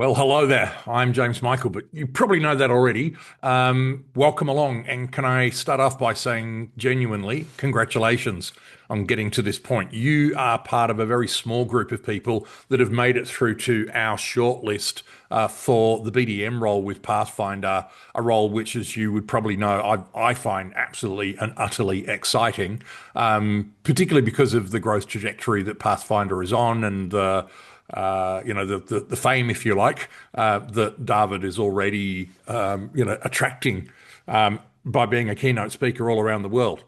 Well, hello there. I'm James Michael, but you probably know that already. Welcome along. And can I start off by saying genuinely, congratulations on getting to this point. You are part of a very small group of people that have made it through to our shortlist for the BDM role with Pathfinder, a role which, as you would probably know, I find absolutely and utterly exciting, particularly because of the growth trajectory that Pathfinder is on and the fame, if you like, that David is already, attracting by being a keynote speaker all around the world.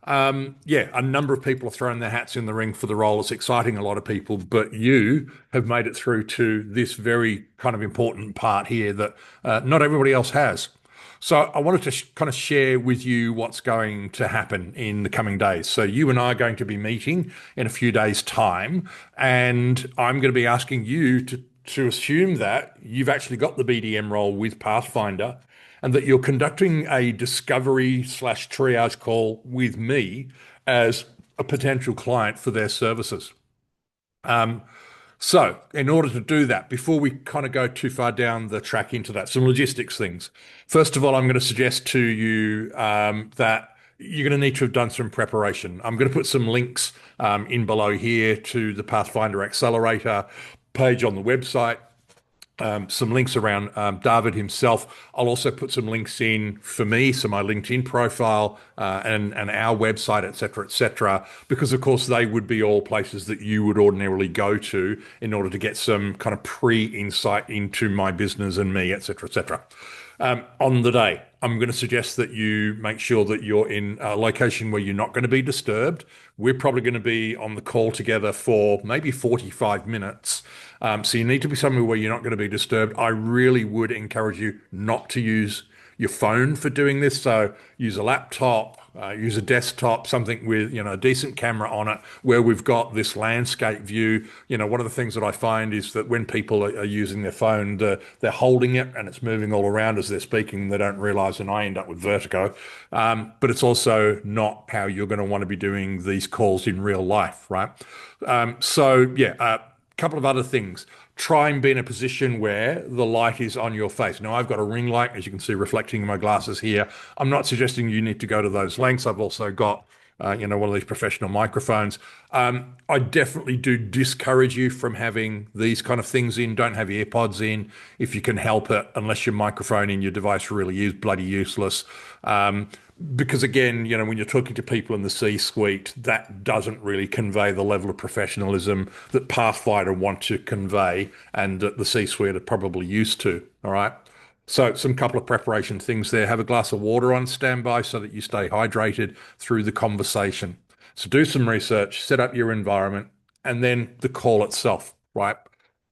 Yeah, a number of people have thrown their hats in the ring for the role. It's exciting a lot of people, but you have made it through to this very kind of important part here that not everybody else has. So I wanted to kind of share with you what's going to happen in the coming days. So you and I are going to be meeting in a few days' time, and I'm going to be asking you to assume that you've actually got the BDM role with Pathfinder and that you're conducting a discovery slash triage call with me as a potential client for their services. Um, so, in order to do that, before we kind of go too far down the track into that, some logistics things. First of all, I'm going to suggest to you that you're going to need to have done some preparation. I'm going to put some links in below here to the Pathfinder Accelerator page on the website, some links around David himself. I'll also put some links in for me, so my LinkedIn profile and our website, et cetera, because of course they would be all places that you would ordinarily go to in order to get some kind of pre-insight into my business and me, et cetera, et cetera. On the day, I'm going to suggest that you make sure that you're in a location where you're not going to be disturbed. We're probably going to be on the call together for maybe 45 minutes. So you need to be somewhere where you're not going to be disturbed. I really would encourage you not to use your phone for doing this. So use a laptop, use a desktop, something with, a decent camera on it where we've got this landscape view. One of the things that I find is that when people are using their phone, they're holding it and it's moving all around as they're speaking. They don't realize, and I end up with vertigo. But it's also not how you're going to want to be doing these calls in real life, right? Couple of other things. Try and be in a position where the light is on your face. Now, I've got a ring light, as you can see, reflecting in my glasses here. I'm not suggesting you need to go to those lengths. I've also got, one of these professional microphones. I definitely do discourage you from having these kind of things in. Don't have AirPods in if you can help it, unless your microphone in your device really is bloody useless. Because again, when you're talking to people in the C-suite, that doesn't really convey the level of professionalism that Pathfinder want to convey and that the C-suite are probably used to. All right. So some couple of preparation things there. Have a glass of water on standby so that you stay hydrated through the conversation. So do some research, set up your environment, and then the call itself, right?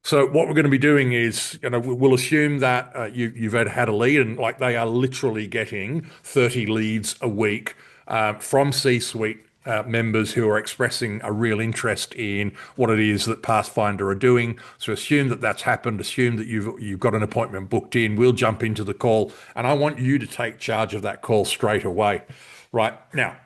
So what we're going to be doing is, we'll assume that you've had a lead, and like they are literally getting 30 leads a week from C-suite members who are expressing a real interest in what it is that Pathfinder are doing. So assume that that's happened. Assume that you've got an appointment booked in. We'll jump into the call, and I want you to take charge of that call straight away. Right now,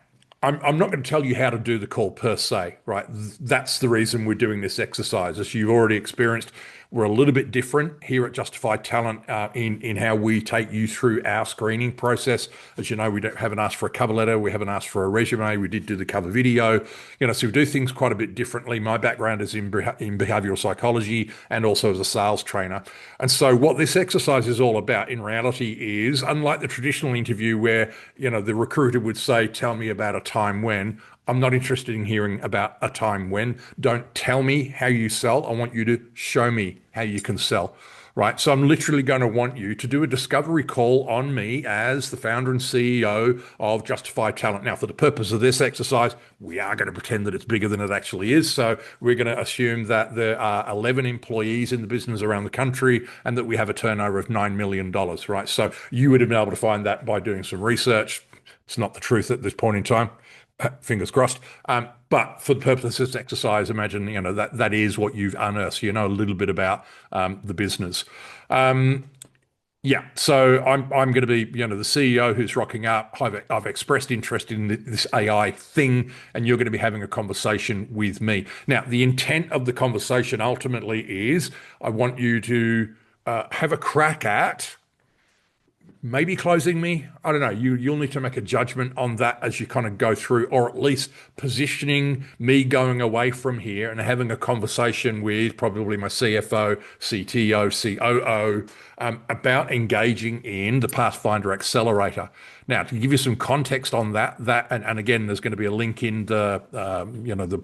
I'm not going to tell you how to do the call per se, right? That's the reason we're doing this exercise. As you've already experienced, we're a little bit different here at Justified Talent in how we take you through our screening process. As you know, haven't asked for a cover letter, we haven't asked for a resume. We did do the cover video, so we do things quite a bit differently. My background is in behavioral psychology and also as a sales trainer. And so what this exercise is all about in reality is, unlike the traditional interview where, the recruiter would say, tell me about a time when. I'm not interested in hearing about a time when. Don't tell me how you sell. I want you to show me how you can sell, right? So I'm literally going to want you to do a discovery call on me as the founder and CEO of Justified Talent. Now, for the purpose of this exercise, we are going to pretend that it's bigger than it actually is. So we're going to assume that there are 11 employees in the business around the country and that we have a turnover of $9 million, right? So you would have been able to find that by doing some research. It's not the truth at this point in time. Fingers crossed. But for the purpose of this exercise, imagine, that is what you've unearthed. So you know a little bit about the business. So I'm going to be, the CEO who's rocking up. I've expressed interest in this AI thing, and you're going to be having a conversation with me. Now, the intent of the conversation ultimately is I want you to have a crack at maybe closing me. I don't know. You'll need to make a judgment on that as you kind of go through, or at least positioning me going away from here and having a conversation with probably my CFO, CTO, COO about engaging in the Pathfindr Accelerator. Now, to give you some context on that, and again, there's going to be a link in the the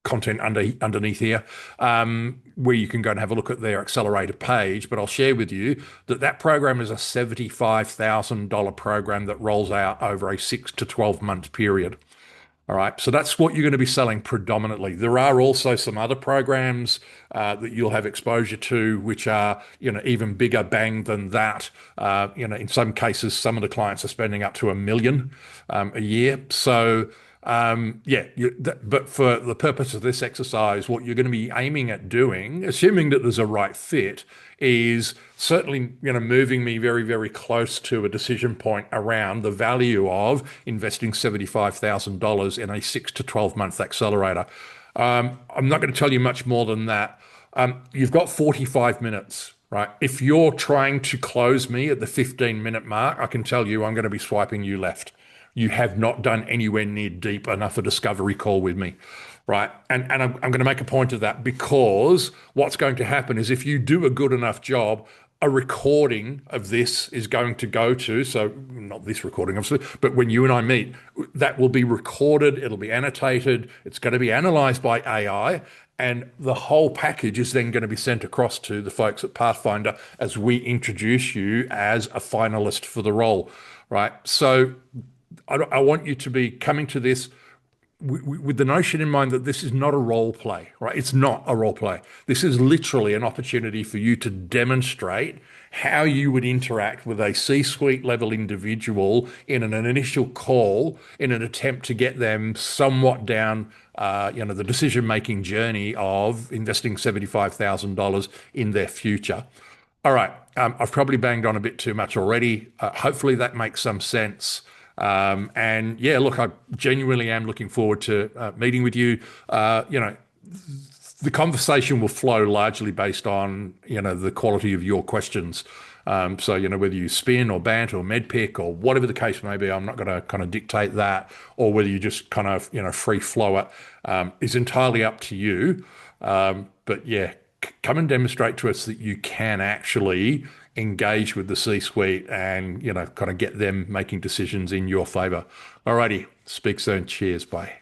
content underneath here, where you can go and have a look at their accelerator page. But I'll share with you that that program is a $75,000 program that rolls out over a 6 to 12 month period. All right, so that's what you're going to be selling predominantly. There are also some other programs that you'll have exposure to, which are even bigger bang than that. In some cases, some of the clients are spending up to $1 million a year. So but for the purpose of this exercise, what you're going to be aiming at doing, assuming that there's a right fit, is certainly moving me very, very close to a decision point around the value of investing $75,000 in a 6 to 12 month accelerator. I'm not going to tell you much more than that. You've got 45 minutes. Right. If you're trying to close me at the 15-minute mark, I can tell you I'm going to be swiping you left. You have not done anywhere near deep enough a discovery call with me, right? And I'm going to make a point of that, because what's going to happen is if you do a good enough job, a recording of this is going to go to, so not this recording, obviously, but when you and I meet, that will be recorded, it'll be annotated, it's going to be analyzed by AI, and the whole package is then going to be sent across to the folks at Pathfindr as we introduce you as a finalist for the role, right? So I want you to be coming to this with the notion in mind that this is not a role play, right? It's not a role play. This is literally an opportunity for you to demonstrate how you would interact with a C-suite level individual in an initial call in an attempt to get them somewhat down, the decision-making journey of investing $75,000 in their future. All right, I've probably banged on a bit too much already. Hopefully that makes some sense. And yeah, look, I genuinely am looking forward to meeting with you. The conversation will flow largely based on, the quality of your questions. So, whether you spin or bant or med pick or whatever the case may be, I'm not going to kind of dictate that, or whether you just kind of, free flow it, is entirely up to you. But yeah, come and demonstrate to us that you can actually engage with the C-suite and, kind of get them making decisions in your favor. Alrighty, speak soon. Cheers. Bye.